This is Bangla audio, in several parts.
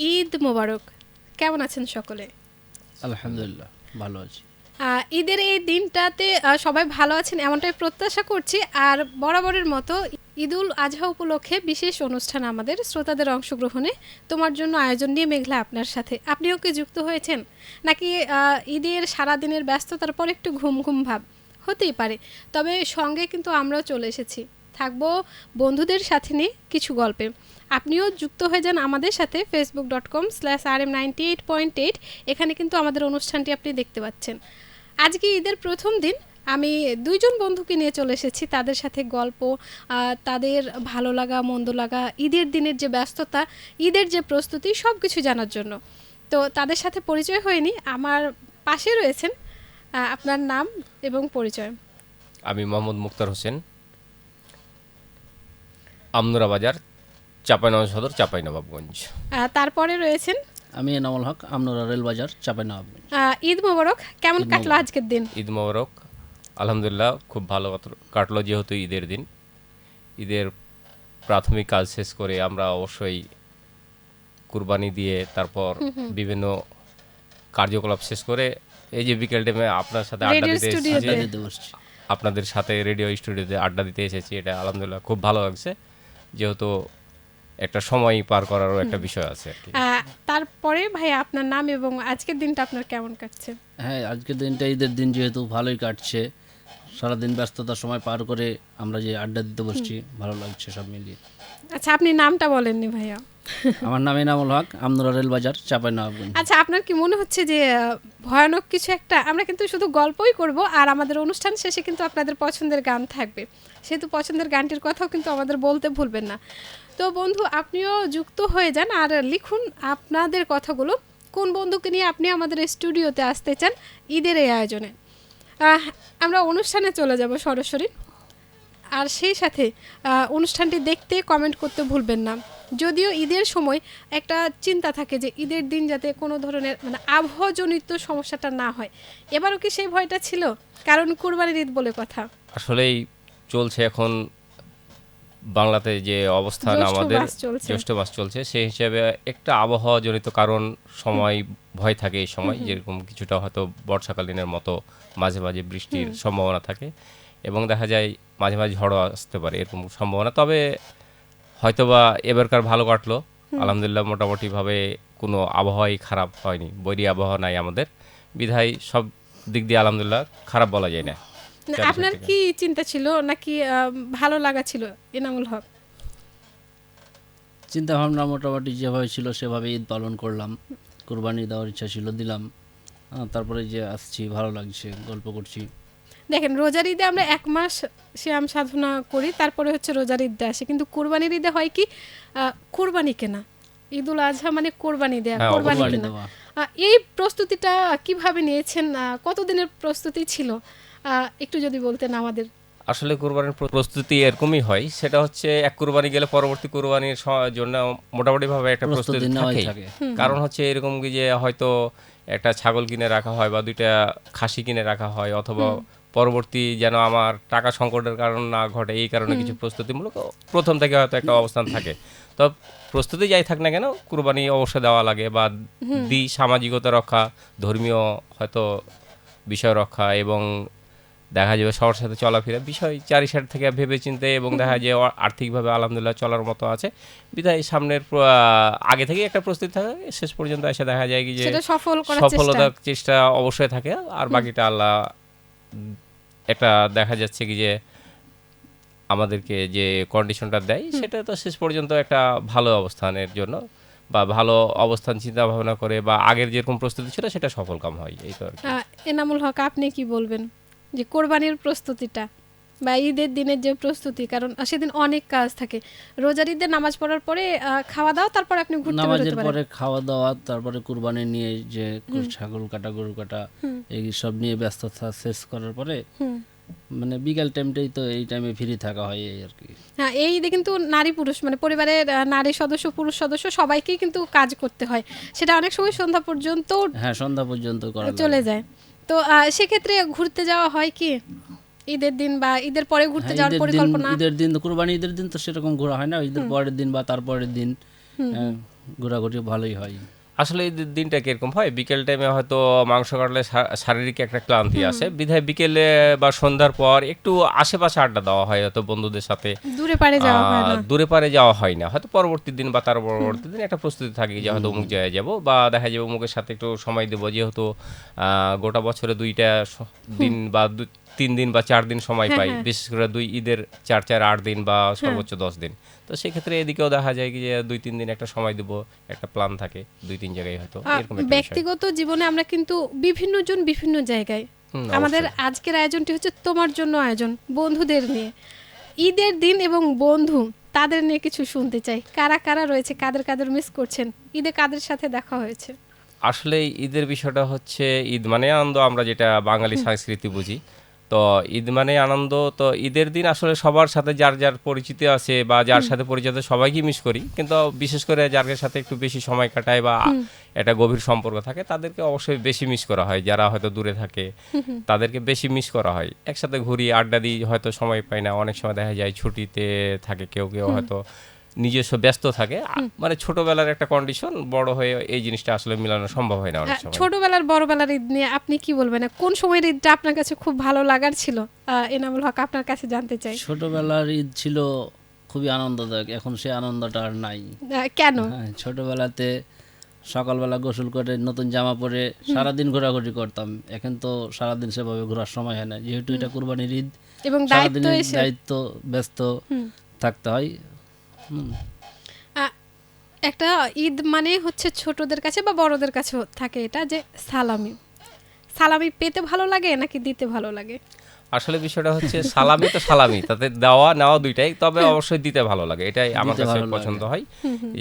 ঈদ মোবারক। কেমন আছেন সকলে? আলহামদুলিল্লাহ ভালো আছি। ঈদের এই দিনটাতে সবাই ভালো আছেন এমনটাই প্রত্যাশা করছি। আর বরাবরের মতো ঈদুল আজহা উপলক্ষে বিশেষ অনুষ্ঠান আমাদের শ্রোতাদের অংশগ্রহণে তোমার জন্য আয়োজন নিয়ে মেঘলা আপনার সাথে। আপনিও কি যুক্ত হয়েছেন নাকি ঈদের সারাদিনের ব্যস্ততার পর একটু ঘুম ঘুম ভাব? হতেই পারে, তবে সঙ্গে কিন্তু আমরাও চলে এসেছি, থাকবো বন্ধুদের সাথে নিয়ে কিছু গল্পে। আপনিও যুক্ত হয়ে যান আমাদের সাথে facebook.com/rm98.8। এখানে কিন্তু আমাদের অনুষ্ঠানটি আপনি দেখতে পাচ্ছেন। আজকে ঈদের প্রথম দিন আমি দুইজন বন্ধুকে নিয়ে চলে এসেছি, তাদের সাথে গল্প, তাদের ভালো লাগা মন্দ লাগা, ঈদের দিনের যে ব্যস্ততা, ঈদের যে প্রস্তুতি, সব কিছু জানার জন্য। তো তাদের সাথে পরিচয় হয়নি, আমার পাশে রয়েছেন। আপনার নাম এবং পরিচয়? আমি মোহাম্মদ মুক্তার হোসেন, আমনুরা বাজার, চাঁপাইনবাবগঞ্জ সদর, চাঁপাইনবাবগঞ্জ। তারপরে রয়েছেন আমি এনামুল হক, আমনুরা রেলবাজার, চাঁপাইনবাবগঞ্জ। ঈদ মোবারক। কেমন ঈদ কাটলো মোবারক। আজকের দিন? ঈদ মোবারক। আলহামদুলিল্লাহ খুব ভালো কাটলো, যেহেতু ঈদের দিন। ঈদের প্রাথমিক কাজ শেষ করে আমরা অবশ্যই কুরবানি দিয়ে তারপর বিভিন্ন কার্যকলাপ শেষ করে এই যে বিকেল টাইমে আপনার সাথে আড্ডা রেডিও দিতে স্টুডিওতে। এসেছি, দিতে বসছি। আপনাদের সাথে রেডিও স্টুডিওতে আড্ডা দিতে এসেছি, এটা আলহামদুলিল্লাহ খুব ভালো লাগছে, যেহেতু একটা সময় পার করারও একটা বিষয় আছে আর কি। তারপরে ভাই আপনার নাম এবং আজকের দিনটা আপনার কেমন কাটছে? হ্যাঁ, আজকের দিনটা ঈদের দিন যেহেতু ভালোই কাটছে, সারাদিন ব্যস্ততার সময় পার করে আমরা যে আড্ডা দিতে বসছি, ভালো লাগছে সব মিলিয়ে। আচ্ছা, আপনি নামটা বলেননি ভাইয়া। আমার নাম এনামুল হক, আমনুরা রেলবাজার, চাঁপাইনবাবগঞ্জ। আচ্ছা, আপনার কি মনে হচ্ছে যে ভয়ানক কিছু একটা? আমরা কিন্তু শুধু গল্পই করব, আর আমাদের অনুষ্ঠান শেষে কিন্তু আপনাদের পছন্দের গান থাকবে, সেহেতু পছন্দের গানটির কথাও কিন্তু আমাদের বলতে ভুলবেন না। তো বন্ধু, আপনিও যুক্ত হয়ে যান আর লিখুন আপনাদের কথাগুলো, কোন বন্ধুকে নিয়ে আপনি আমাদের স্টুডিওতে আসতে চান ঈদের এই আয়োজনে। আমরা অনুষ্ঠানে চলে যাব সরাসরি। আর সেই সাথে অনুষ্ঠানটি দেখতে কমেন্ট করতে ভুলবেন না। যদিও ঈদের সময় একটা চিন্তা থাকে যে ঈদের দিন যাতে কোনো ধরনের আবহাওয়াজনিত সমস্যাটা না হয়, এবারও কি সেই ভয়টা ছিল? কারণ কুরবানির ঈদ বলে কথা। আসলেই চলছে এখন বাংলাতে যে অবস্থান, আমাদের জ্যৈষ্ঠ মাস চলছে, সেই হিসেবে একটা আবহাওয়াজনিত কারণ সময় ভয় থাকে এই সময়, যেরকম কিছুটা হয়তো বর্ষাকালীনের মতো মাঝে মাঝে বৃষ্টির সম্ভাবনা থাকে এবং দেখা যায় মাঝে মাঝে ঝড়ও আসতে পারে, এরকম সম্ভাবনা। তবে হয়তোবা এবারকার ভালো কাটলো আলহামদুলিল্লাহ, মোটামুটিভাবে কোনো আবহাওয়াই খারাপ হয়নি, বৈরী আবহাওয়া নাই আমাদের, বিধায় সব দিক দিয়ে আলহামদুলিল্লাহ খারাপ বলা যায় না। আপনার কি চিন্তা ছিল নাকি ভালো লাগা ছিল এনামুল হক? চিন্তা ভাবনা মোটামুটি যেভাবে ছিল সেভাবে ঈদ পালন করলাম, কুরবানি দেওয়ার ইচ্ছা ছিল, দিলাম। তারপরে যে আসছি, ভালো লাগছে, গল্প করছি। দেখেন, রোজার ঈদে আমরা 1 মাস শ্যাম সাধনা করি, তারপরে হচ্ছে রোজার ঈদে আসে, কিন্তু কুরবানির ঈদে হয় কি, কুরবানি কেনা। ঈদুল আজহা মানে কোরবানি দেয়া, কোরবানি কেনা। এই প্রস্তুতিটা কিভাবে নিয়েছেন? কতদিনের প্রস্তুতি ছিল একটু যদি বলতেন আমাদের। আসলে কুরবানির প্রস্তুতি এরকমই হয়, সেটা হচ্ছে এক কুরবানি গেলে পরবর্তী কুরবানির জন্য মোটামুটিভাবে একটা প্রস্তুতি থাকে। কারণ হচ্ছে এরকম কি যে হয়তো একটা ছাগল কিনে রাখা হয় বা 2টা খাসি কিনে রাখা হয়, অথবা পরবর্তী যেন আমার টাকা সংকটের কারণ না ঘটে, এই কারণে কিছু প্রস্তুতিমূলক প্রথম থেকে হয়তো একটা অবস্থান থাকে। তো প্রস্তুতি যাই থাক না কেন, কুরবানি অবশ্যই দেওয়া লাগে, বা সামাজিকতা রক্ষা, ধর্মীয় হয়তো বিষয় রক্ষা, এবং দেখা যাবে সবার সাথে চলাফেরা বিষয় চারি সাইড থেকে ভেবে চিন্তে, এবং দেখা যায় আর্থিকভাবে আলহামদুলিল্লাহ চলার মতো আছে, বিধায় সামনের আগে থেকে একটা প্রস্তুতি থাকে, শেষ পর্যন্ত এসে দেখা যায় কি যে সফলতার চেষ্টা অবশ্যই থাকে। আর বাকিটা আল্লাহ একটা দেখা যাচ্ছে কি যে আমাদেরকে যে কন্ডিশনটা দেয়, সেটা তো শেষ পর্যন্ত একটা ভালো অবস্থানের জন্য, বা ভালো অবস্থান চিন্তা ভাবনা করে, বা আগের যেরকম প্রস্তুতি ছিল সেটা সফলকাম হয়। এই তো। এনামুল হক, আপনি কি বলবেন যে কোরবানির প্রস্তুতিটা বা ঈদের দিনের যে প্রস্তুতি? কারণ সেদিন অনেক কাজ থাকে। রোজার ঈদে নামাজ পড়ার পরে খাওয়া দাওয়া, তারপর আপনি ঘুরতে বের হতে পারেন। নামাজের পরে খাওয়া দাওয়া, তারপরে কুরবানি নিয়ে যে ছাগল কাটা, গরু কাটা, এই সব নিয়ে ব্যস্ততা শেষ করার পরে মানে বিকাল টাইমটাই তো, এই টাইমে ফ্রি থাকা হয় এই আর কি। হ্যাঁ, এই ঈদে কিন্তু নারী পুরুষ মানে পরিবারের নারী সদস্য পুরুষ সদস্য সবাইকেই কিন্তু কাজ করতে হয়, সেটা অনেক সময় সন্ধ্যা পর্যন্ত, হ্যাঁ সন্ধ্যা পর্যন্ত চলে যায়। তো সেক্ষেত্রে ঘুরতে যাওয়া হয় কি ঈদের দিন বা ঈদের পরে ঘুরতে যাওয়ার পরিকল্পনা? ঈদের দিন, কুরবানি ঈদের দিন তো সেরকম ঘোরা হয় না, ঈদের পরের দিন বা তারপরের দিন ঘোরাঘুরি ভালোই হয়। আসলে এই দিনটা কিরকম হয়, বিকেল টাইমে হয়তো মাংস কাটলে শারীরিক একটা ক্লান্তি আসে, বিধায় বিকেলে বা সন্ধ্যার পর একটু আশেপাশে আড্ডা দেওয়া হয় হয়তো বন্ধুদের সাথে। দূরে পারে যাওয়া হয় না। দূরে পারে যাওয়া হয় না, হয়তো পরবর্তী দিন বা তার পরবর্তী দিন একটা প্রস্তুতি থাকে যে হয়তো অমুক জায়গায় যাবো, বা দেখা যাবে অমুকের সাথে একটু সময় দেবো, যেহেতু গোটা বছরে 2টা দিন বা 3 দিন বা 4 দিন সময় পাই, বিশেষ করে 2 ঈদের 4-8 দিন বা সর্বোচ্চ 10 দিন। তো সেক্ষেত্রে এদিকেও দেখা যায় কি যে 2-3 দিন একটা সময় দেবো, একটা প্ল্যান থাকে 2-3 জায়গায় হয়তো এরকম একটা বিষয়। ব্যক্তিগত জীবনে আমরা কিন্তু বিভিন্ন জন বিভিন্ন জায়গায়। আমাদের আজকের আয়োজনটি হচ্ছে তোমার জন্য আয়োজন, বন্ধুদের নিয়ে। ঈদের দিন এবং বন্ধু তাদের নিয়ে কিছু শুনতে চাই। কারা কারা রয়েছে, কাদের কাদের মিস করছেন, ঈদে কাদের সাথে দেখা হয়েছে? আসলে ঈদের বিষয়টা হচ্ছে, ঈদ মানে আনন্দ, আমরা যেটা বাঙালি সংস্কৃতি বুঝি। তো ঈদ মানে আনন্দ। তো ঈদের দিন আসলে সবার সাথে যার যার পরিচিতি আছে বা যার সাথে পরিচিত সবাইকে মিস করি, কিন্তু বিশেষ করে যার সাথে একটু বেশি সময় কাটায় বা একটা গভীর সম্পর্ক থাকে তাদেরকে অবশ্যই বেশি মিস করা হয়। যারা হয়তো দূরে থাকে তাদেরকে বেশি মিস করা হয়। একসাথে ঘুরি, আড্ডা দিই, হয়তো সময় পাই না, অনেক সময় দেখা যায় ছুটিতে থাকে, কেউ কেউ হয়তো নিজস্ব ব্যস্ত থাকে। মানে ছোটবেলার একটা কন্ডিশন, বড় হয়ে এই জিনিসটা আসলে মিলানো সম্ভব হয় না অনেক সময়। ছোটবেলার বড়বেলার ঈদ নিয়ে আপনি কি বলবেন? কোন সময়ের ঈদটা আপনার কাছে খুব ভালো লাগার ছিল? এনামুল হক, আপনার কাছে জানতে চাই। ছোটবেলার ঈদ ছিল খুবই আনন্দদায়ক, এখন সে আনন্দটা আর নাই। কেন? ছোটবেলাতে সকালবেলা গোসল করে নতুন জামা পরে সারাদিন ঘোরাঘুরি করতাম, এখন তো সারাদিন সেভাবে ঘোরার সময় হয় না, যেহেতু এটা কুরবানির ঈদ এবং দায়িত্ব ব্যস্ত থাকতে হয়। একটা ঈদ মানে হচ্ছে ছোটদের কাছে বা বড়দের কাছে থাকে এটা যে সালামি পেতে ভালো লাগে নাকি দিতে ভালো লাগে? আসলে বিষয়টা হচ্ছে সালামি তো সালামি, তাতে দেওয়া নেওয়া দুইটাই, তবে অবশ্যই দিতে ভালো লাগে, এটাই আমার কাছে পছন্দ হয়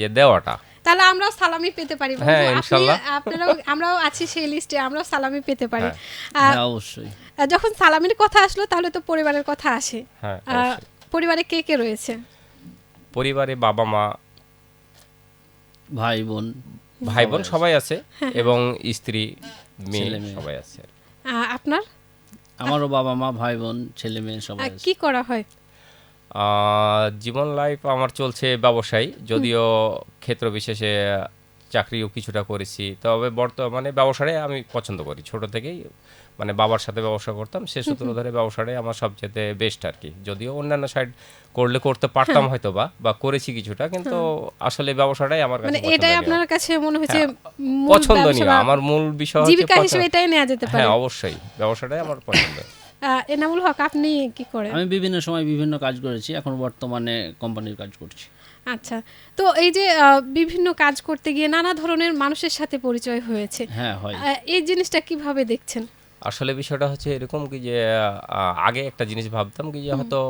যে দেওয়াটা। তাহলে আমরাও সালামি পেতে পারি, হ্যাঁ ইনশাআল্লাহ। আপনারাও, আমরাও আছি সেই লিস্টে, আমরাও সালামি পেতে পারি। অবশ্যই। যখন সালামির কথা আসলো তাহলে তো পরিবারের কথা আসে। পরিবারে কে কে রয়েছে? পরিবারে বাবা মা, ভাই বোন সবাই আছে, এবং স্ত্রী মেয়ে সবাই আছে। আপনার? আমারও বাবা মা, ভাই বোন, ছেলে মেয়ে সবাই আছে। কি করা হয়? জীবন লাইফ আমার চলছে ব্যবসায়ী, যদিও ক্ষেত্র বিশেষে চাকরিও কিছুটা করেছি, তবে বর্তমানে ব্যবসাটাই আমি পছন্দ করি। ছোট থেকেই মানে বাবার সাথে ব্যবসা করতাম, সে সূত্র ধরে ব্যবসাটাই আমার সবচেয়ে বেস্ট আর কি। যদিও অন্যান্য সাইড করতে পারতাম হয়তো বা করেছি কিছুটা, কিন্তু আসলে ব্যবসাটাই আমার কাছে পছন্দ। এটাই আপনার কাছে মনে হচ্ছে পছন্দনীয়, আমার মূল বিষয় হচ্ছে জীবিকা হিসেবে এটাই নেওয়া যেতে পারে। হ্যাঁ অবশ্যই, ব্যবসাটাই আমার পছন্দ। এনামুল হক, আপনি কি করেন? আমি বিভিন্ন সময় বিভিন্ন কাজ করেছি, এখন বর্তমানে কোম্পানির কাজ করছি। আচ্ছা, তো এই যে বিভিন্ন কাজ করতে গিয়ে নানা ধরনের মানুষের সাথে পরিচয় হয়েছে, হ্যাঁ হয়। এই জিনিসটা কিভাবে দেখছেন? আসলে বিষয়টা হচ্ছে এরকম কি যে আগে একটা জিনিস ভাবতাম কি যে হয়তো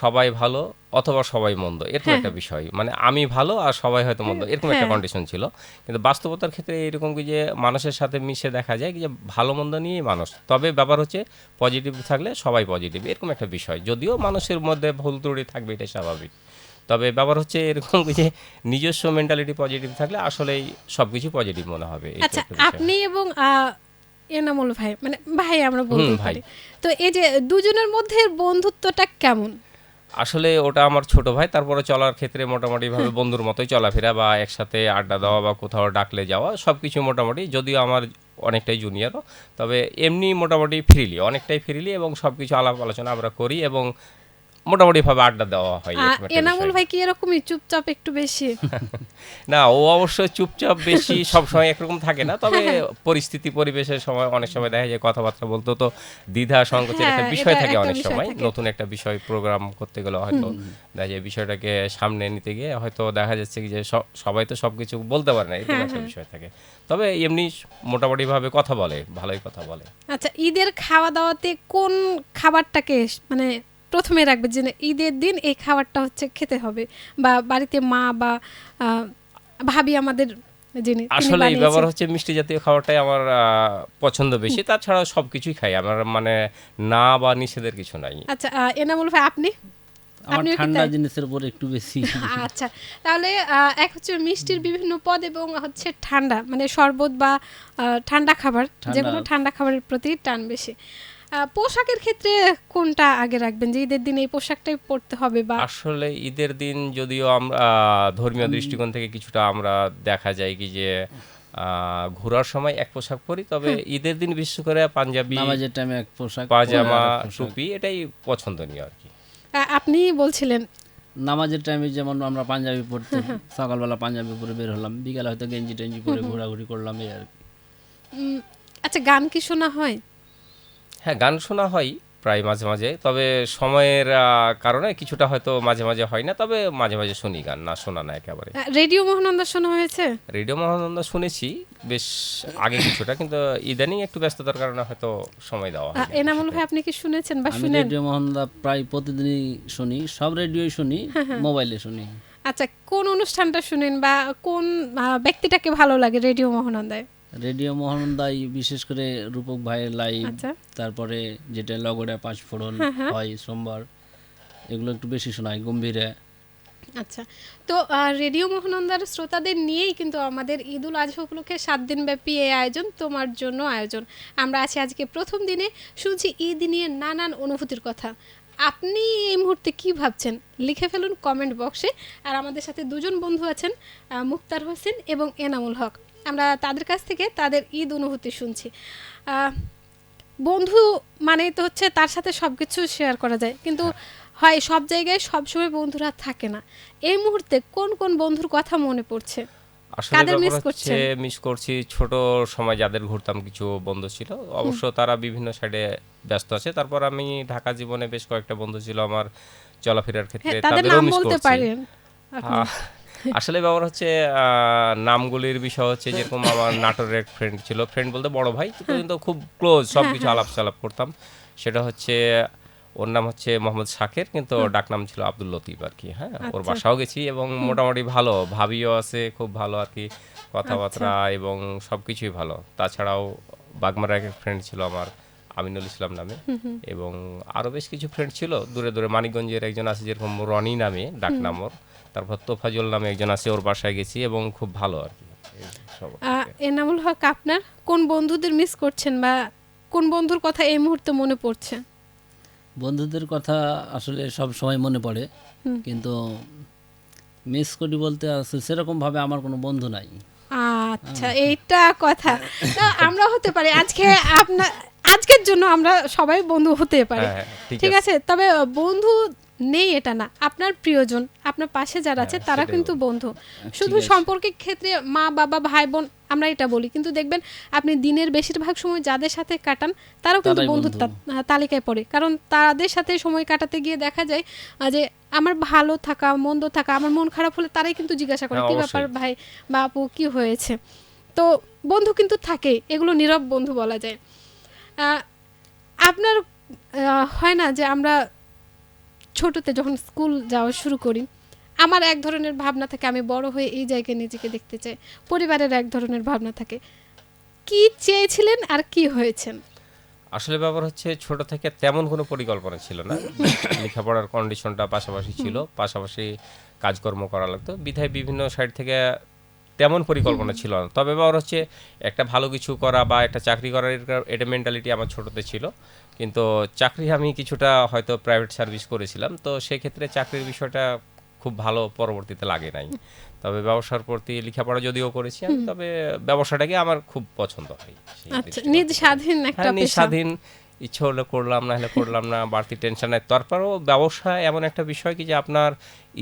সবাই ভালো অথবা সবাই মন্দ, এরকম একটা বিষয়, মানে আমি ভালো আর সবাই হয়তো মন্দ, এরকম একটা কন্ডিশন ছিল। কিন্তু বাস্তবতার ক্ষেত্রে এরকম কি যে মানুষের সাথে মিশে দেখা যায় কি যে ভালো মন্দ নিয়েই মানুষ, তবে ব্যাপার হচ্ছে পজিটিভ থাকলে সবাই পজিটিভ, এরকম একটা বিষয়। যদিও মানুষের মধ্যে ভুল ত্রুটি থাকবে, এটাই স্বাভাবিক, তবে ব্যাপার হচ্ছে এরকম যে নিজস্ব মেন্টালিটি পজিটিভ থাকলে আসলেই সবকিছু পজিটিভ মনে হবে। আচ্ছা, আপনি এবং এনামুল ভাই, মানে ভাই আমরা বলতে পারি, তো এই যে দুজনের মধ্যে বন্ধুত্বটা কেমন? আসলে ওটা আমার ছোট ভাই, তারপরে চলার ক্ষেত্রে মোটামুটি ভাবে বন্ধুর মতোই চলাফেরা, বা একসাথে আড্ডা দেওয়া বা কোথাও ডাকলে যাওয়া, সবকিছু মোটামুটি, যদিও আমার অনেকটাই জুনিয়রও, তবে এমনি মোটামুটি অনেকটাই ফ্রিলি, এবং সবকিছু আলাপ আলোচনা আমরা করি এবং মোটামুটি ভাবে আড্ডা দেওয়া হয়। এনামুল ভাই কি এরকমই চুপচাপ একটু বেশি? না, ও অবশ্য চুপচাপ বেশি সবসময় একরকম থাকে না, তবে পরিস্থিতি পরিবেশের সময় অনেক সময় দেখা যায় কথাবার্তা বলতে তো দ্বিধা সংকোচের একটা বিষয় থাকে, অনেক সময় নতুন একটা বিষয় প্রোগ্রাম করতে গেলে হয়তো দেখা যায় বিষয়টাকে সামনে নিতে গিয়ে হয়তো দেখা যাচ্ছে যে সবাই তো সবকিছু বলতে পারে না, এরকম একটা বিষয় থাকে। তবে এমনি মোটামুটি ভাবে কথা বলে, ভালোই কথা বলে। আচ্ছা, ঈদের খাওয়া দাওয়াতে কোন খাবারটাকে মানে প্রথমে রাখবে যে ঈদের দিন এই খাবারটা হচ্ছে খেতে হবে, বা বাড়িতে মা বা ভাবি আমাদের যিনি, আসলে এই ব্যাপার হচ্ছে মিষ্টি জাতীয় খাবারটাই আমার পছন্দ বেশি, তাছাড়া সবকিছুই খাই আমার, মানে না বা নিষেধের কিছু নাই। আচ্ছা, এনামুল ভাই আপনি? আমার ঠান্ডা জিনিসের উপর একটু বেশি। আচ্ছা, তাহলে এক হচ্ছে মিষ্টির বিভিন্ন পদ এবং হচ্ছে ঠান্ডা, মানে শরবত বা ঠান্ডা খাবার, যে কোনো ঠান্ডা খাবারের প্রতি টান বেশি। পোশাকের ক্ষেত্রে কোনটা আগে রাখবেন, যে ঈদের দিন এই পোশাকটাই পরতে হবে? বা আসলে ঈদের দিন যদিও আমরা ধর্মীয় দৃষ্টিকোণ থেকে কিছুটা আমরা দেখা যায় কি যে ঘোরার সময় এক পোশাক পরি, তবে ঈদের দিন বিশেষ করে পাঞ্জাবি, নামাজের টাইমে এক পোশাক, পাজামা, পরে আর এক পোশাক। টুপি এটাই পছন্দনীয় আর কি। আপনি বলছিলেন নামাজের টাইমে যেমন আমরা পাঞ্জাবি পরতে, সকালবেলা পাঞ্জাবি পরে বের হলাম, বিকালে হয়তো গেঞ্জি টেঞ্জি পরে ঘোরাঘুরি করলাম, এই আর কি। আচ্ছা, গান কি শোনা হয়? হ্যাঁ, গান শোনা হয় প্রায় মাঝে মাঝে, তবে সময়ের কারণে কিছুটা হয়তো মাঝে মাঝে হয় না, তবে মাঝে মাঝে শুনি, গান না শোনা না একেবারে। রেডিও মহানন্দা শোনা হয়েছে? রেডিও মহানন্দ শুনেছি বেশ আগে কিছুটা, কিন্তু ইদানিং একটু ব্যস্ততার কারণে হয়তো সময় দেওয়া হয় না। এনামুল ভাই, আপনি কি শুনেছেন বা আমি শুনেন? রেডিও মোহনদা প্রায় প্রতিদিনই শুনি, সব রেডিওই শুনি, মোবাইলে শুনি। আচ্ছা, কোন অনুষ্ঠানটা শুনেন বা কোন ব্যক্তিটাকে ভালো লাগে রেডিও মহানন্দায়? রেডিও মোহনদাই বিশেষ করে রূপক ভাইয়ের লাইভ, আচ্ছা। তারপরে যেটা লগড়া পাঁচ ফোড়ন হয় সোমবার, এগুলো একটু বেশি শোনায়, গম্ভীরে। আচ্ছা, তো রেডিও মহানন্দার শ্রোতাদের নিয়েই কিন্তু আমাদের ঈদুল আজহা উপলক্ষে 7 দিন ব্যাপী এই আয়োজন, তোমার জন্য আয়োজন। আমরা আছি আজকে প্রথম দিনে, শুনছি ঈদ নিয়ে নানান অনুভূতির কথা। আপনি এই মুহূর্তে কি ভাবছেন লিখে ফেলুন কমেন্ট বক্সে। আর আমাদের সাথে দুজন বন্ধু আছেন, মুক্তার হোসেন এবং এনামুল হক। আমরা তাদের কাছ থেকে তাদের ঈদ অনুভূতি শুনছি। বন্ধু মানে তো হচ্ছে তার সাথে সব কিছু শেয়ার করা যায়, কিন্তু হয় সব জায়গায় সবসময় বন্ধুরা থাকে না। এই মুহূর্তে কোন কোন বন্ধুর কথা মনে পড়ছে? আসলে কাদের মিস ব্যাপার হচ্ছে করছেন? মিস করছি ছোট সময় যাদের ঘুরতাম, কিছু বন্ধু ছিল, অবশ্য তারা বিভিন্ন সাইডে ব্যস্ত আছে। তারপর আমি ঢাকা জীবনে বেশ কয়েকটা বন্ধু ছিল আমার চলাফেরার ক্ষেত্রে, তাদের তাদেরও নাম মিস বলতে করছি। পারেন আপনি? আসলে ব্যাপার হচ্ছে নামগুলির বিষয় হচ্ছে, যেরকম আমার নাটোরের এক ফ্রেন্ড ছিল, ফ্রেন্ড বলতে বড় ভাই, কিন্তু খুব ক্লোজ, সব কিছু আলাপ সালাপ করতাম। সেটা হচ্ছে, ওর নাম হচ্ছে মোহাম্মদ শাকের, কিন্তু ওর ডাকনাম ছিল আব্দুল লতিফ আর কি। হ্যাঁ, ওর বাসাও গেছি এবং মোটামুটি ভালো, ভাবিও আছে খুব ভালো আর কি, কথাবার্তা এবং সব কিছুই ভালো। তাছাড়াও বাগমারার এক ফ্রেন্ড ছিল আমার, আমিনুল ইসলাম নামে, এবং আরও বেশ কিছু ফ্রেন্ড ছিল দূরে দূরে। মানিকগঞ্জের একজন আছে যেরকম রনি নামে ডাকনাম ওর, তারপর তোফাজুল নামে একজন আছে, ওর বাসায় গেছি এবং খুব ভালো আর কি। এই সব আর কি। এনামুল হক, আপনার কোন বন্ধুদের মিস করছেন বা কোন বন্ধুর কথা এই মুহূর্তে মনে পড়ছে? বন্ধুদের কথা আসলে সব সময় মনে পড়ে, কিন্তু মিস করি বলতে আসলে সেরকমভাবে আমার কোনো বন্ধু নাই। আচ্ছা, এইটা কথা। তো আমরা হতে পারি আজকে আজকের জন্য আমরা সবাই বন্ধু হতে পারি, হ্যাঁ, ঠিক আছে? তবে বন্ধু নেই এটা না, আপনার প্রিয়জন, আপনার পাশে যারা আছে তারা সেটাই কিন্তু বন্ধু। শুধু আছে। সম্পর্কের ক্ষেত্রে মা বাবা ভাই বোন আমরা এটা বলি, কিন্তু দেখবেন আপনি দিনের বেশিরভাগ সময় যাদের সাথে কাটান তারাও কিন্তু তারাই বন্ধুর বন্ধু। তালিকায় পড়ে। কারণ তাদের সাথে সময় কাটাতে গিয়ে দেখা যায় যে আমার ভালো থাকা মন্দ থাকা, আমার মন খারাপ হলে তারাই কিন্তু জিজ্ঞাসা করে, হ্যাঁ, কি অবশ্যই। ব্যাপার ভাই বা আপু, কি হয়েছে? তো বন্ধু কিন্তু থাকে, এগুলো নীরব বন্ধু বলা যায়। আপনার হয় না যে আমরা ছোটতে যখন স্কুল যাওয়া শুরু করি, আমার এক ধরনের ভাবনা থাকে, আমি বড় হয়ে এই জায়গায় নিজেকে দেখতে চাই। পরিবারের এক ধরনের ভাবনা থাকে। কি চেয়েছিলেন আর কি হয়েছেন? আসলে ব্যাপার হচ্ছে, ছোট থেকে তেমন কোনো পরিকল্পনা ছিল না। লেখাপড়ার কন্ডিশনটা পাশাপাশি ছিল, পাশাপাশি কাজকর্ম করা লাগতো, বিধায় বিভিন্ন সাইড থেকে তেমন পরিকল্পনা ছিল না। তবে ব্যাপার হচ্ছে, একটা ভালো কিছু করা বা একটা চাকরি করার এটা মেন্টালিটি আমার ছোটতে ছিল। কিন্তু চাকরি আমি কিছুটা হয়তো প্রাইভেট সার্ভিস করেছিলাম, তো সেক্ষেত্রে চাকরির বিষয়টা খুব ভালো পরবর্তীতে লাগে নাই। তবে ব্যবসার প্রতি লেখাপড়া যদিও করেছি আমি, তবে ব্যবসাটাকে আমার খুব পছন্দ হয় সেই আচ্ছা, দৃষ্টিকোণ নিজ থেকে। স্বাধীন একটা হ্যাঁ, নিজ পেশা। স্বাধীন, ইচ্ছে হলে করলাম, না হলে করলাম না, বাড়তি টেনশন নাই। তারপরেও ব্যবসা এমন একটা বিষয় কি যে আপনার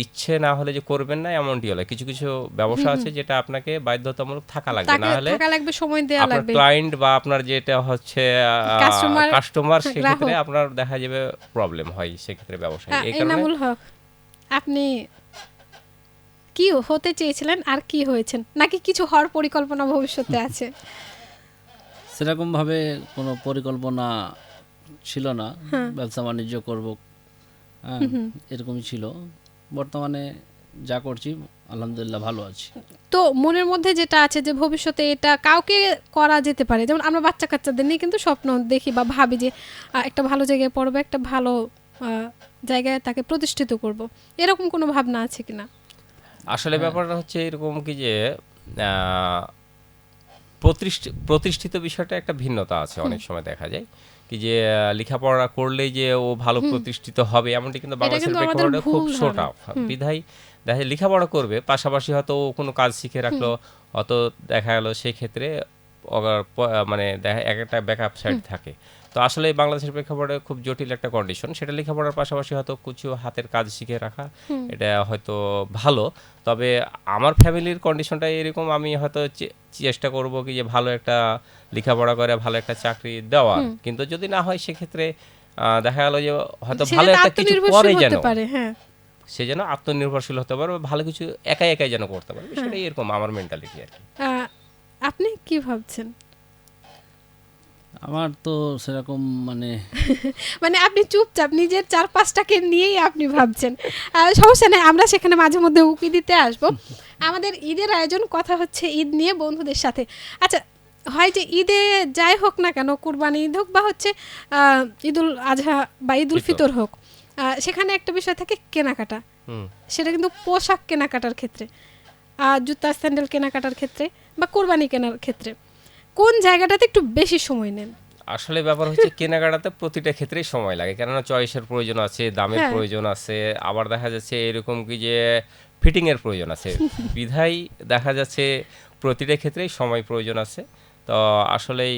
ইচ্ছে না হলে যে করবেন না এমনটি হলে, কিছু কিছু ব্যবসা আছে যেটা আপনাকে বাধ্যতামূলক থাকা লাগবে, না হলে থাকা লাগবে, সময় দেয়া আপনার লাগবে। ক্লায়েন্ট বা আপনার যেটা হচ্ছে কাস্টমার, কাস্টমার, সেক্ষেত্রে গ্রাহক। আপনার দেখা যাবে প্রবলেম হয় সেক্ষেত্রে ব্যবসায়। এই কারণে এনামুল হক, আপনি কি হতে চেয়েছিলেন আর কি হয়েছেন, নাকি কিছু হওয়ার পরিকল্পনা ভবিষ্যতে আছে? সেরকমভাবে কোনো পরিকল্পনা ছিল না, ব্যবসা বাণিজ্য করব, হ্যাঁ, এরকমই ছিল। বর্তমানে যা করছি আলহামদুলিল্লাহ ভালো আছি। তো মনের মধ্যে যেটা আছে যে ভবিষ্যতে এটা কাউকে করা যেতে পারে, যেমন আমরা বাচ্চা কাচ্চাদের নিয়ে কিন্তু স্বপ্ন দেখি বা ভাবি যে একটা ভালো জায়গায় পড়বো, একটা ভালো জায়গায় তাকে প্রতিষ্ঠিত করব, এরকম কোনো ভাবনা আছে কিনা? আসলে ব্যাপারটা হচ্ছে এরকম কি যে প্রতিষ্ঠিত বিষয়টা একটা ভিন্নতা আছে। অনেক সময় দেখা যায় কি যে লেখাপড়া করলেই যে ও ভালো প্রতিষ্ঠিত হবে এমনটি কিন্তু বাংলাদেশের প্রেক্ষাপটে খুব শর্ট আপ বিধায় দেখা যায় লেখাপড়া করবে, পাশাপাশি হয়তো ও কোনো কাজ শিখে রাখলো, অত দেখা গেল সেই ক্ষেত্রে মানে দেখা একটা ব্যাকআপ সাইড থাকে। তো আসলে বাংলাদেশের প্রেক্ষাপটে খুব জটিল একটা কন্ডিশন, সেটা লেখাপড়ার পাশাপাশি হয়তো কিছু হাতের কাজ শিখে রাখা এটা হয়তো ভালো। তবে আমার ফ্যামিলির কন্ডিশনটা এরকম, আমি হয়তো চেষ্টা করব কি যে ভালো একটা লেখাপড়া করে ভালো একটা চাকরি দেওয়ার, কিন্তু যদি না হয় সেক্ষেত্রে দেখা গেল যে হয়তো ভালো একটা কিছু করে যেন সে যেন আত্মনির্ভরশীল হতে পারে, ভালো কিছু একাই একাই যেন করতে পারে, সেটাই এরকম আমার মেন্টালিটি আর কি। আপনি কি ভাবছেন? আমার তো সেরকম মানে আপনি চুপচাপ নিজের 4-5টাকে নিয়েই আপনি ভাবছেন। সমস্যা নেই, আমরা সেখানে মাঝে মধ্যে উকি দিতে আসব। আমাদের ঈদের আয়োজন, কথা হচ্ছে ঈদ নিয়ে বন্ধুদের সাথে। আচ্ছা, হয় যে ঈদে যাই হোক না কেন, কুরবানি ঈদ হোক বা হচ্ছে ঈদুল আজহা বা ঈদুল ফিতর হোক, সেখানে একটা বিষয় থাকে কেনাকাটা। সেটা কিন্তু পোশাক কেনাকাটার ক্ষেত্রে, জুতা স্যান্ডেল কেনাকাটার ক্ষেত্রে বা কুরবানি কেনার ক্ষেত্রে কোন জায়গাটাতে একটু বেশি সময় নেন? আসলে ব্যাপার হচ্ছে কেনাকাটাতে প্রতিটা ক্ষেত্রেই সময় লাগে, কেননা চয়েসের প্রয়োজন আছে, দামের প্রয়োজন আছে, আবার দেখা যাচ্ছে এরকম কি যে ফিটিং এর প্রয়োজন আছে, বিধায় দেখা যাচ্ছে প্রতিটা ক্ষেত্রেই সময় প্রয়োজন আছে। তো আসলেই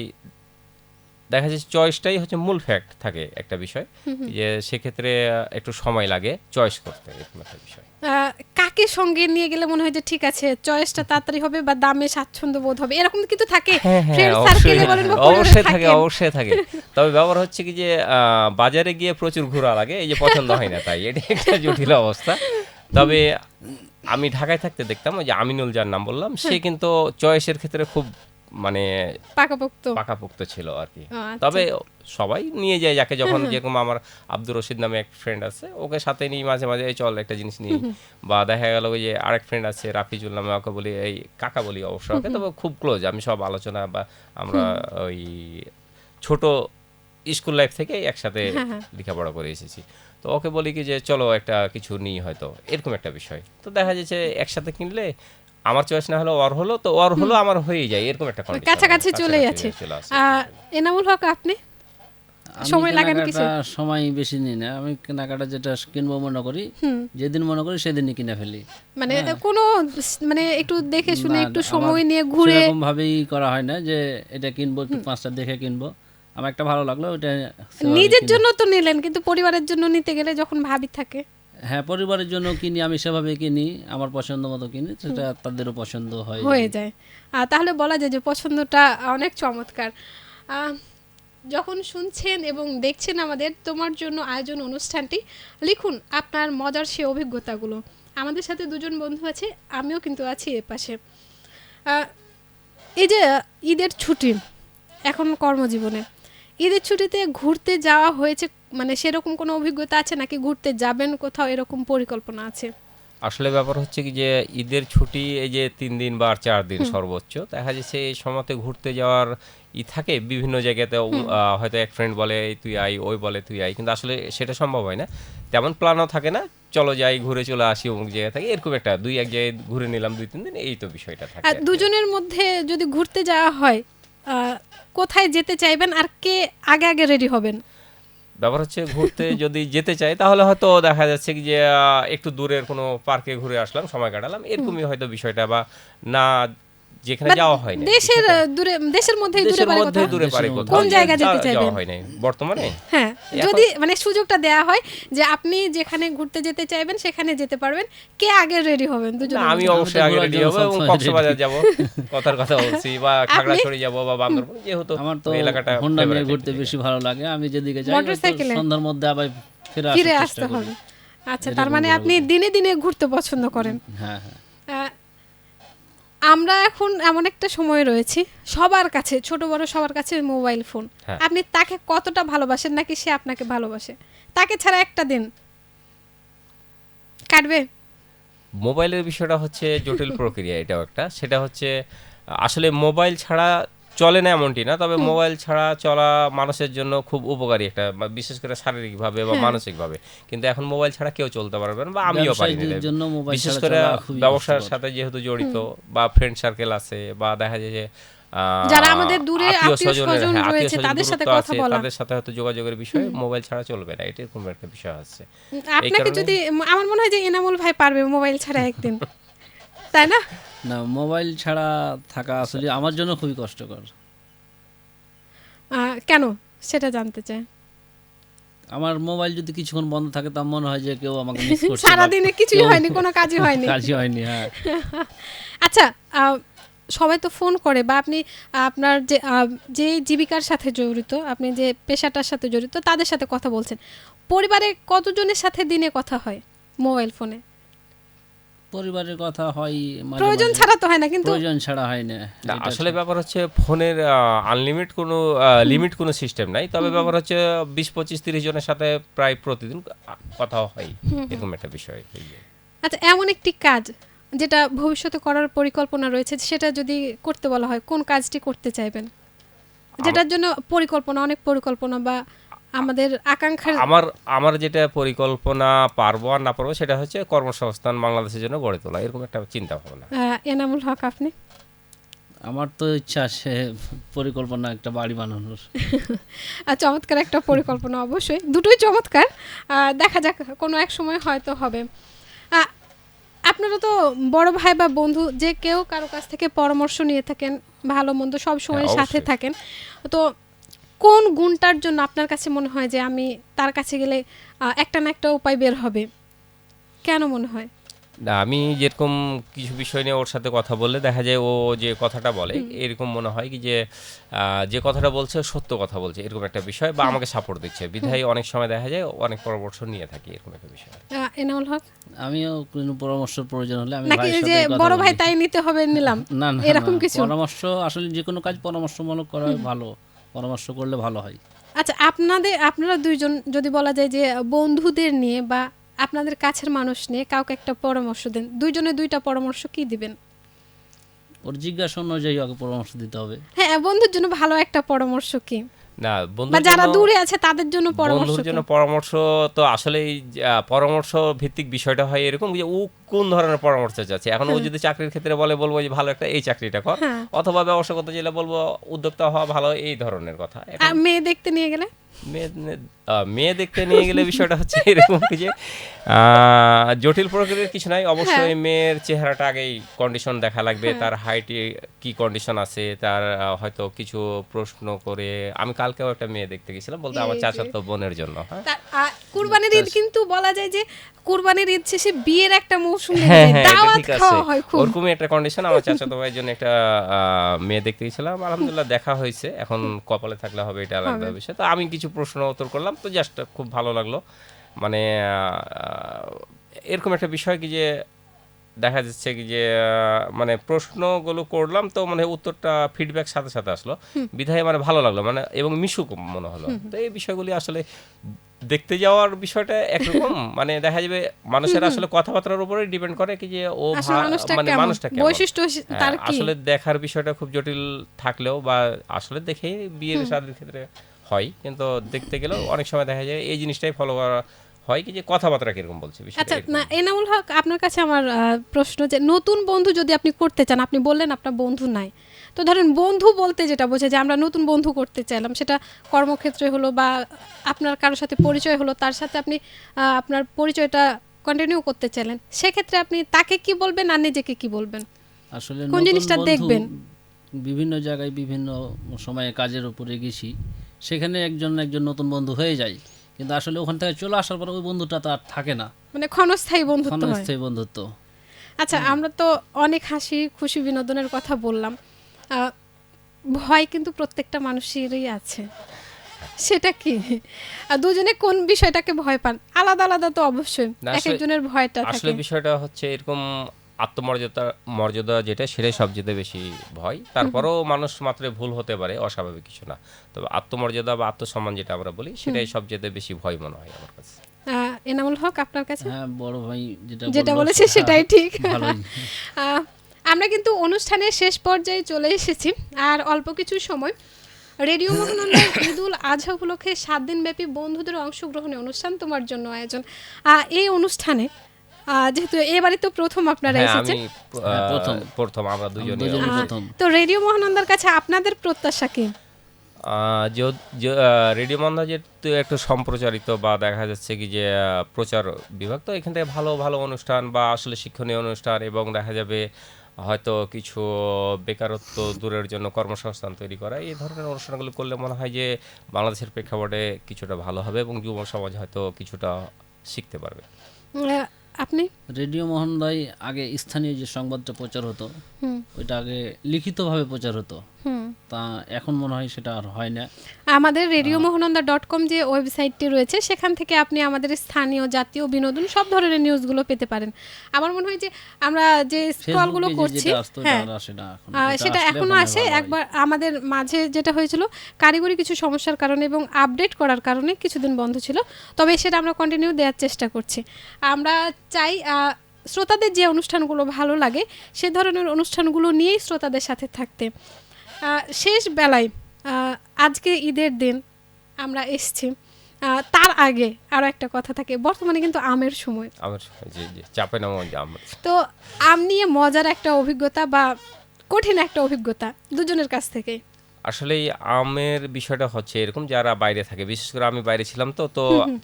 দেখা যাচ্ছে চয়েসটাই হচ্ছে মূল ফ্যাক্ট থাকে একটা বিষয়, যে সেক্ষেত্রে একটু সময় লাগে চয়েস করতে, এরকম একটা বিষয়। কাকে সঙ্গে নিয়ে গেলে মনে হয় যে ঠিক আছে, চয়েসটা তাড়াতাড়ি হবে বা দামে স্বাচ্ছন্দ্য বোধ হবে, এরকম কিন্তু থাকে? অবশ্যই থাকে। তবে ব্যাপার হচ্ছে কি যে বাজারে গিয়ে প্রচুর ঘোরা লাগে, এই যে পছন্দ হয় না, তাই এটা একটা জটিল অবস্থা। তবে আমি ঢাকায় থাকতে দেখতাম, ওই যে আমিনুল যার নাম বললাম, সে কিন্তু চয়েসের ক্ষেত্রে খুব পাকাপোক্ত ছিল আর কি। তবে সবাই নিয়ে যায় যাকে যখন, যেরকম আমার আব্দুর রশিদ নামে এক ফ্রেন্ড আছে, ওকে সাথে নিই মাঝে মাঝে, এই চল একটা জিনিস নিই। বা দেখা গেল ওই যে আরেক ফ্রেন্ড আছে রাফিজুল নামে, ওকে বলি, এই কাকা বলি অবশ্য ওকে, তবে খুব ক্লোজ, আমি সব আলোচনা বা আমরা ওই ছোট স্কুল লাইফ থেকে একসাথে লেখাপড়া করে এসেছি। তো ওকে বলি কি যে চলো একটা কিছু নিই, হয়তো এরকম একটা বিষয়। তো দেখা যাচ্ছে একসাথে কিনলে আমার চয়েস না হলো ওর হলো, তো ওর হলো আমার হয়ে যায়, এরকম একটা কন্ডিশন, কাছাকাছি চলে যাচ্ছে। এনামুল হক, আপনি সময় লাগান কিছু? সময় বেশি নিই না, আমি কেনাকাটা যেটা কিনবো মনে করি, যেদিন মনে করি সেদিনই কিনে ফেলি। মানে কোনো মানে একটু দেখে শুনে একটু সময় নিয়ে ঘুরে এরকম ভাবেই করা হয় না যে এটা কিনবো, একটু 5টা দেখে কিনবো, আমার একটা ভালো লাগলো ওটা। নিজের জন্য তো নিলেন, কিন্তু পরিবারের জন্য নিতে গেলে যখন ভাবি থাকে, হ্যাঁ পরিবারের জন্য কিনি, আমি সেভাবে কিনি, আমার পছন্দ মতো কিনি, সেটা তাদেরও পছন্দ হয়ে যায়। তাহলে বলা যায় যে পছন্দটা অনেক চমৎকার। যখন শুনছেন এবং দেখছেন আমাদের তোমার জন্য আয়োজন অনুষ্ঠানটি, লিখুন আপনার মজার সে অভিজ্ঞতাগুলো। আমাদের সাথে দুজন বন্ধু আছে, আমিও কিন্তু আছি এ পাশে। এই যে ঈদের ছুটি, এখন কর্মজীবনে ঈদের ছুটিতে ঘুরতে যাওয়া হয়েছে, মানে সেরকম কোনো অভিজ্ঞতা আছে নাকি ঘুরতে যাবেন কোথাও, এরকম পরিকল্পনা আছে? আসলে ব্যাপার হচ্ছে কি যে ঈদের ছুটি এই যে 3 দিন বা 4 দিন সর্বোচ্চ, দেখা যাচ্ছে এই সময়তে ঘুরতে যাওয়ার থাকে বিভিন্ন জায়গাতে। হয়তো এক ফ্রেন্ড বলে তুই আই, ওই বলে তুই আই, কিন্তু আসলে সেটা সম্ভব হয় না, তেমন প্ল্যানও থাকে না, চলো যাই ঘুরে চলে আসি অমুক জায়গা থেকে, এরকম একটা 2-1 জায়গায় ঘুরে নিলাম 2-3 দিন, এই তো বিষয়টা থাকে। আর দুজনের মধ্যে যদি ঘুরতে যাওয়া হয়, কোথায় যেতে চাইবেন আর কে আগে আগে রেডি হবেন? ব্যাপার হচ্ছে ঘুরতে যদি যেতে চাই তাহলে হয়তো দেখা যাচ্ছে কি যে একটু দূরের কোনো পার্কে ঘুরে আসলাম, সময় কাটালাম, এরকমই হয়তো বিষয়টা, বা না যেখানে যাওয়া হয় না দেশের মধ্যেই দূরে পারে কোথাও কোন জায়গা যেতে চাইবেন? যাওয়া হয় না বর্তমানে। হ্যাঁ, যদি মানে সুযোগটা দেয়া হয় যে আপনি যেখানে ঘুরতে যেতে চাইবেন সেখানে যেতে পারবেন, কে আগে রেডি হবেন? দুজন? আমি অবশ্যই আগে রেডি হব, এবং কক্সবাজার যাব, কথার কথা বলছি, বা খাগড়াছড়ি যাব বা বান্দরবান, যেহেতু আমার তো এলাকাটা হোন্ডা নিয়ে ঘুরতে বেশি ভালো লাগে, আমি যেদিকে যাই সন্ধ্যার মধ্যে আবার ফিরে আসতে হবে। আচ্ছা, তার মানে আপনি দিনে দিনে ঘুরতে পছন্দ করেন। হ্যাঁ হ্যাঁ। আমরা এখন এমন একটা সময় রয়েছে, সবার কাছে, ছোট বড় সবার কাছে মোবাইল ফোন। আপনি তাকে কতটা ভালোবাসেন, নাকি সে আপনাকে ভালোবাসে? তাকে ছাড়া একটা দিন কাটবে? মোবাইলের বিষয়টা হচ্ছে জটিল প্রক্রিয়া, এটাও একটা। সেটা হচ্ছে আসলে মোবাইল ছাড়া চলে না এমনটি না, তবে মোবাইল ছাড়া চলা মানুষের জন্য খুব উপকারী একটা, বিশেষ করে শারীরিকভাবে বা মানসিকভাবে। কিন্তু এখন মোবাইল ছাড়া কেউ চলতে পারবে না, বা আমিও পারি না, জন্য মোবাইল বিশেষ ছাড়া করে চলা খুবই ব্যবসার কষ্টকর। সাথে যেহেতু জড়িত, বা ফ্রেন্ড সার্কেল আছে, বা দেখা যায় যে যারা আমাদের দূরে আত্মীয়-স্বজন আত্মীয়-স্বজনের রয়েছে তাদের সাথে দূরত্ব কথা আছে, বলা। তাদের সাথে হয়তো যোগাযোগের বিষয়ে মোবাইল ছাড়া চলবে না, এটা এরকম একটা বিষয় আছে। আপনাকে কারণে- যদি আমার মনে হয় যে এনামুল ভাই পারবে মোবাইল ছাড়া একদিন, তাই না? না, মোবাইল ছাড়া থাকা আসলে আমার জন্য খুবই কষ্টকর। কেন সেটা জানতে চাই। আমার মোবাইল যদি কিছুক্ষণ বন্ধ থাকে তা মনে হয় যে কেউ আমাকে মিস করছে, সারাদিনে কিছুই হয়নি, কোনো কাজই হয়নি। কাজই হয়নি। হ্যাঁ, আচ্ছা, সবাই তো ফোন করে, বা আপনি আপনার যে জীবিকার সাথে জড়িত, আপনি যে পেশাটার সাথে জড়িত তাদের সাথে কথা বলছেন, পরিবারে কতজনের সাথে দিনে কথা হয় মোবাইল ফোনে? পরিবারের কথা হয় মাঝে প্রয়োজন মাঝে, ছাড়া তো হয় না, কিন্তু প্রয়োজন ছাড়া হয় না। না, আসলে ব্যাপার হচ্ছে ফোনের আনলিমিট কোনো লিমিট কোনো সিস্টেম নাই, তবে ব্যাপার হচ্ছে 20-25-30 জনের সাথে প্রায় প্রতিদিন কথা হয়, এরকম একটা বিষয়। আচ্ছা, এমন একটি কাজ যেটা ভবিষ্যতে করার পরিকল্পনা রয়েছে, সেটা যদি করতে বলা হয় কোন কাজটি করতে চাইবেন, যেটার জন্য অনেক পরিকল্পনা বা আমাদের আকাঙ্ক্ষার? আমার যেটা পরিকল্পনা, পারবো আর না পারবো, সেটা হচ্ছে কর্মসংস্থান বাংলাদেশের জন্য গড়ে তোলা, এরকম একটা চিন্তা ভাবনা। এনামুল হক, আপনি? আমার তো ইচ্ছা আছে পরিকল্পনা একটা বাড়ি বানানোর। চমৎকার একটা পরিকল্পনা, অবশ্যই দুটোই চমৎকার। দেখা যাক, কোনো এক সময় হয়তো হবে। আপনারা তো বড় ভাই বা বন্ধু, যে কেউ কারো কাছ থেকে পরামর্শ নিয়ে থাকেন, ভালো মন্দ সব সময় হ্যাঁ, সাথে অবশ্যই। থাকেন। তো কোন গুণটার জন্য আপনার কাছে মনে হয় যে আমি তার কাছে গেলে একটা না একটা উপায় বের হবে? কেন মনে হয়? না, আমি যেরকম কিছু বিষয় নিয়ে ওর সাথে কথা বললে দেখা যায় ও যে কথাটা বলে, এরকম মনে হয় কি যে যে কথাটা বলছে সত্য কথা বলছে, এরকম একটা বিষয়, বা আমাকে সাপোর্ট দিচ্ছে, বিধায় অনেক সময় দেখা যায় অনেক পরামর্শ নিয়ে থাকি, এরকম একটা বিষয়। এনামুল হক, আমিও কোনো পরামর্শের প্রয়োজন হলে আমি নাকি ভাইয়ের এই সাথে যে কথা বড় ভাই বলি। তাই নিতে হবে নিলাম, না না, এরকম না, কিছু? পরামর্শ আসলে যে কোনো কাজ পরামর্শমূলক করা ভালো, পরামর্শ করলে ভালো হয়। আচ্ছা, আপনারা দুইজন যদি বলা যায় যে বন্ধুদের নিয়ে বা আপনাদের কাছের মানুষ নিয়ে কাউকে একটা পরামর্শ দেন, দুইজনে দুইটা পরামর্শ কি দিবেন? ওর জিজ্ঞাসা অনুযায়ী ওকে পরামর্শ দিতে হবে। হ্যাঁ, বন্ধুর জন্য ভালো একটা পরামর্শ কি? না, বা যারা দূরে আছে তাদের জন্য পরামর্শ বন্ধুর কি? জন্য পরামর্শ তো আসলে পরামর্শ ভিত্তিক বিষয়টা হয় এরকম যে ও কোন ধরনের পরামর্শ চাচ্ছে। এখন ও যদি চাকরির ক্ষেত্রে বলবো যে ভালো একটা এই চাকরিটা কর, হ্যাঁ। অথবা ব্যবসা করতে চাইলে বলবো উদ্যোক্তা হওয়া ভালো, এই ধরনের কথা। এখন আর মেয়ে দেখতে নিয়ে গেলে? মেয়ে দেখতে নিয়ে গেলে বিষয়টা হচ্ছে এরকম কি যে জটিল প্রকৃতির কিছু নাই, অবশ্যই মেয়ের চেহারাটা আগেই কন্ডিশন দেখা লাগবে, তার হাইটে কি কন্ডিশন আছে, তার হয়তো কিছু প্রশ্ন করে। আমি কালকেও একটা মেয়ে দেখতে গেছিলাম, বলতে আমার চাচাতো বোনের জন্য। হ্যাঁ, কুরবানির ঈদ কিন্তু বলা যায় যে কুরবানির ঈদ শেষে বিয়ের একটা মৌসুম হ্যাঁ, হ্যাঁ, এটা দাওয়াত ঠিক আছে। খাওয়া হয় খুব। ওরকমই একটা কন্ডিশন। আমার চাচাতো ভাইয়ের জন্য একটা মেয়ে দেখতে গেছিলাম, আলহামদুলিল্লাহ দেখা হয়েছে। এখন কপালে থাকলে হবে, এটা আলাদা বিষয়। তো আমি কিছু প্রশ্ন উত্তর করলাম, তো জাস্ট খুব ভালো লাগলো। মানে এরকম একটা বিষয় কি যে দেখা যাচ্ছে কি যে মানে প্রশ্নগুলো করলাম, তো মানে উত্তরটা ফিডব্যাক সাথে সাথে আসলো, বিধায় মানে ভালো লাগলো, মানে এবং মিশুক মনে হলো। তো এই বিষয়গুলি আসলে দেখতে যাওয়ার বিষয়টা একরকম, মানে দেখা যাবে মানুষের আসলে কথাবার্তার উপরে ডিপেন্ড করে কি যে ও আসলে মানুষটা মানে কেমন, মানুষটা কেমন। বৈশিষ্ট্য তার কি? আসলে দেখার বিষয়টা খুব জটিল থাকলেও, বা আসলে দেখেই বিয়ের শাদীর ক্ষেত্রে হয়, কিন্তু দেখতে গেলেও অনেক সময় দেখা যায় এই জিনিসটাই ফলো করা হয় কি যে কথাবার্তা কিরকম বলছে বিষয়টা। আচ্ছা, না এনামুল হক, আপনার কাছে আমার প্রশ্ন, যে নতুন বন্ধু যদি আপনি করতে চান, আপনি বললেন আপনার বন্ধু নাই, তো ধরেন বন্ধু বলতে যেটা বোঝে যে আমরা নতুন বন্ধু করতে চাইলাম, সেটা কর্মক্ষেত্রে হলো বা আপনার কারোর সাথে পরিচয় হলো, তার সাথে আপনি আপনার পরিচয়টা কন্টিনিউ করতে চাইলেন, সেক্ষেত্রে আপনি তাকে কি বলবেন আর নিজেকে কি বলবেন? আসলে কোন নতুন জিনিসটা বন্ধু দেখবেন? বিভিন্ন জায়গায় বিভিন্ন সময়ে কাজের উপরে গেছি, সেখানে একজন নতুন বন্ধু হয়ে যায়, কিন্তু আসলে ওখান থেকে চলে আসার পর ওই বন্ধুটা তো আর থাকে না, মানে ক্ষণস্থায়ী বন্ধুত্ব হয়। ক্ষণস্থায়ী বন্ধুত্ব। আচ্ছা, আমরা তো অনেক হাসি খুশি বিনোদনের কথা বললাম, ভয় কিন্তু প্রত্যেকটা মানুষেরই আছে, সেটা কি? দুজনে কোন বিষয়টাকে ভয় পান? আলাদা আলাদা তো অবশ্যই, না, এক একজনের ভয়টা আসলে থাকে। বিষয়টা হচ্ছে এরকম, মর্যাদা যেটা, সেটাই সবচেয়ে বেশি ভয়। তারপরেও মানুষ মাত্র ভুল হতে পারে, অস্বাভাবিক কিছু না। তবে আত্মমর্যাদা বা আত্মসম্মান যেটা আমরা বলি, সেটাই সবচেয়ে বেশি ভয় মনে হয় আমার কাছে। এনামুল হক, আপনার কাছে? হ্যাঁ, বড় ভাই যেটা বলেছে সেটাই ঠিক। ভালোই। আমরা কিন্তু অনুষ্ঠানের শেষ পর্যায়ে চলে এসেছি, আর অল্প কিছু সময় রেডিও মহানন্দার ঈদুল আজহা উপলক্ষে 7 দিনব্যাপী বন্ধুদের অংশগ্রহণে অনুষ্ঠান তোমার জন্য আয়োজন। এই অনুষ্ঠানে যেহেতু এবারে তো প্রথম আপনারা হ্যাঁ এসেছেন, আমি প্রথম আমরা দুজনে দুজনেই প্রথম। তো রেডিও মহানন্দার কাছে আপনাদের প্রত্যাশা কি? রেডিও মন্দাজের তো একটু সম্প্রচারিত বা দেখা যাচ্ছে কি যে প্রচার বিভাগ, তো এখান থেকে ভালো ভালো অনুষ্ঠান বা আসলে শিক্ষণীয় অনুষ্ঠান এবং দেখা যাবে হয়তো কিছু বেকারত্ব দূরের জন্য কর্মসংস্থান তৈরি করা, এই ধরনের অনুষ্ঠানগুলো করলে মনে হয় যে বাংলাদেশের প্রেক্ষাপটে কিছুটা ভালো হবে এবং যুব সমাজ হয়তো কিছুটা শিখতে পারবে। আপনি? রেডিও মোহনদাই আগে স্থানীয় যে সংবাদটা প্রচার হতো ওইটা আগে লিখিতভাবে প্রচার হতো, তা এখন মনে হয় সেটা আর হয় না। আমাদের radiomahonanda.com যে ওয়েবসাইটটি রয়েছে সেখান থেকে আপনি আমাদের স্থানীয়, জাতীয়, বিনোদন সব ধরনের নিউজগুলো পেতে পারেন। আমার মনে হয় যে আমরা যে স্ক্রলগুলো করছি, হ্যাঁ সেটা এখনো আসে। একবার আমাদের মাঝে যেটা হয়েছিল কারিগরি কিছু সমস্যার কারণে এবং আপডেট করার কারণে কিছুদিন বন্ধ ছিল, তবে সেটা আমরা কন্টিনিউ দেওয়ার চেষ্টা করছি। আমরা চাই শ্রোতাদের যে অনুষ্ঠানগুলো ভালো লাগে সে ধরনের অনুষ্ঠানগুলো নিয়েই শ্রোতাদের সাথে থাকতে। শেষ বেলায় আজকে ঈদের দিন আমরা এসেছি, তার আগে আরও একটা কথা থাকে, বর্তমানে কিন্তু আমের সময়, তো আম নিয়ে মজার একটা অভিজ্ঞতা বা কঠিন একটা অভিজ্ঞতা দুজনের কাছ থেকে। আসলে আমের বিষয়টা হচ্ছে এরকম, যারা বাইরে থাকে, বিশেষ করে আমি বাইরে ছিলাম, তো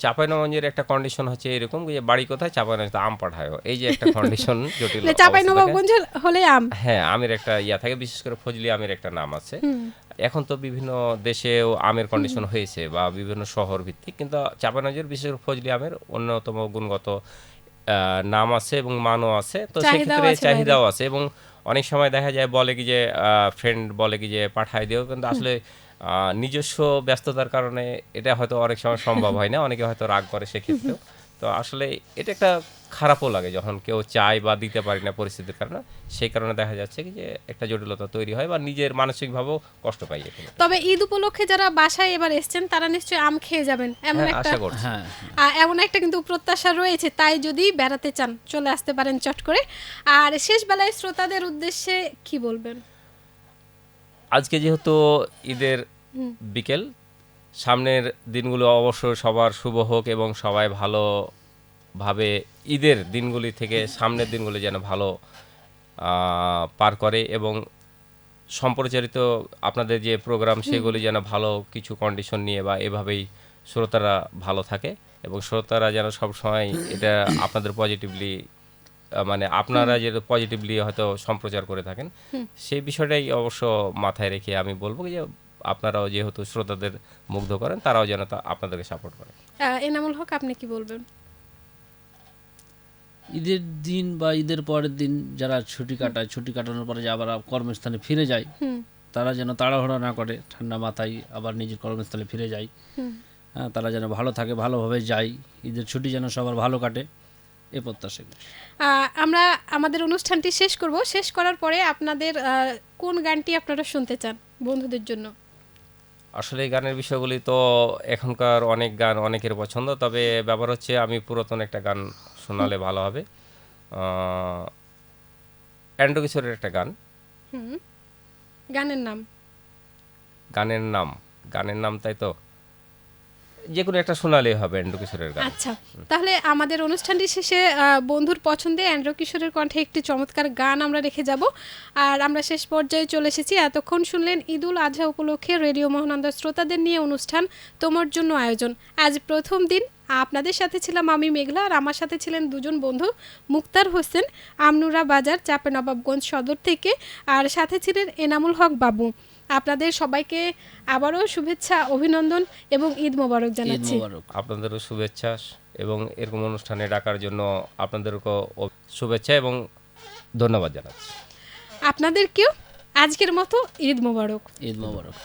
চাঁপাইনবাবগঞ্জের একটা কন্ডিশন হচ্ছে এরকম যে বাড়ি কোথায়, চাঁপাইনবাবগঞ্জ আম পাঠায়, এই যে একটা কন্ডিশন জটিল। চাঁপাইনবাবগঞ্জ হলে আম, হ্যাঁ আমের একটা ইয়া থাকে, বিশেষ করে ফজলি আমের একটা নাম আছে। এখন তো বিভিন্ন দেশেও আমের কন্ডিশন হয়েছে বা বিভিন্ন শহর ভিত্তিক, কিন্তু চাঁপাইনবাবগঞ্জের বিশেষ করে ফজলি আমের অন্যতম গুণগত নাম আছে এবং মানও আছে, তো সেক্ষেত্রে চাহিদাও আছে। এবং অনেক সময় দেখা যায় বলে কি যে ফ্রেন্ড বলে কি যে পাঠায় দিও, কিন্তু আসলে নিজস্ব ব্যস্ততার কারণে এটা হয়তো অনেক সময় সম্ভব হয় না, অনেকে হয়তো রাগ করে সেক্ষেত্রেও। তো আসলে এটা একটা খারাপও লাগে যখন কেউ চায় বা দিতে পারি না পরিস্থিতির কারণে, সেই কারণে দেখা যাচ্ছে কি যে একটা জটিলতা তৈরি হয় বা নিজের মানসিকভাবেও কষ্ট পাই এখানে। তবে ঈদ উপলক্ষে যারা বাসায় এবার এসেছেন তারা নিশ্চয়ই আম খেয়ে যাবেন এমন একটা, এমন একটা কিন্তু প্রত্যাশা রয়েছে। তাই যদি বেড়াতে চান চলে আসতে পারেন চট করে। আর শেষ বেলায় শ্রোতাদের উদ্দেশ্যে কি বলবেন? আজকে যেহেতু ঈদের বিকেল, সামনের দিনগুলো অবশ্যই সবার শুভ হোক এবং সবাই ভালোভাবে ঈদের দিনগুলি থেকে সামনের দিনগুলি যেন ভালো পার করে এবং সম্প্রচারিত আপনাদের যে প্রোগ্রাম সেগুলি যেন ভালো কিছু কন্ডিশন নিয়ে বা এভাবেই শ্রোতারা ভালো থাকে এবং শ্রোতারা যেন সবসময় এটা আপনাদের পজিটিভলি, মানে আপনারা যে পজিটিভলি হয়তো সম্প্রচার করে থাকেন, সেই বিষয়টাই অবশ্য মাথায় রেখে আমি বলবো যে আপনারাও যেহেতু শ্রোতাদের মুগ্ধ করেন, তারাও যেন আপনাদেরকে সাপোর্ট করে। এনামুল হক, আপনি কি বলবেন? ঈদের দিন বা ঈদের পরের দিন যারা ছুটি কাটায়, ছুটি কাটানোর পরে যে আবার কর্মস্থানে ফিরে যায়, তারা যেন তাড়াহুড়া না করে, ঠান্ডা মাথায় আবার নিজের কর্মস্থলে ফিরে যায়। হ্যাঁ, তারা যেন ভালো থাকে, ভালোভাবে যায়, ঈদের ছুটি যেন সবার ভালো কাটে, এ প্রত্যাশা। আমরা আমাদের অনুষ্ঠানটি শেষ করব। শেষ করার পরে আপনাদের কোন গানটি আপনারা শুনতে চান বন্ধুদের জন্য? আসলে এই গানের বিষয়গুলি তো এখনকার অনেক গান অনেকের পছন্দ, তবে ব্যাপার হচ্ছে আমি পুরাতন একটা গান শোনালে ভালো হবে। অ্যান্ড্রু কিশোরের একটা গান। গানের নাম? গানের নাম তাই তো, যে কোনো একটা শোনালেই হবে অ্যান্ড্রু কিশোরের গান। আচ্ছা, তাহলে আমাদের অনুষ্ঠানটি শেষে বন্ধুর পছন্দে অ্যান্ড্রু কিশোরের কণ্ঠে একটি চমৎকার গান আমরা রেখে যাব। আর আমরা শেষ পর্যায়ে চলে এসেছি। এতক্ষণ শুনলেন ঈদুল আজহা উপলক্ষে রেডিও মহানন্দা শ্রোতাদের নিয়ে অনুষ্ঠান তোমার জন্য আয়োজন। আজ প্রথম দিন, আপনাদের সাথে ছিলাম আমি মেঘলা, আর আমার সাথে ছিলেন দুজন বন্ধু, মুক্তার হোসেন, আমনুরা বাজার, চাঁপাইনবাবগঞ্জ সদর থেকে, আর সাথে ছিলেন এনামুল হক বাবু। আপনাদের সবাইকে আবারও শুভেচ্ছা, অভিনন্দন এবং ঈদ মোবারক জানাচ্ছি। আপনাদেরও শুভেচ্ছা এবং এরকম অনুষ্ঠানে ডাকার জন্য আপনাদেরকেও শুভেচ্ছা এবং ধন্যবাদ জানাচ্ছি। আপনাদেরকেও আজকের মতো ঈদ মোবারক। ঈদ মোবারক।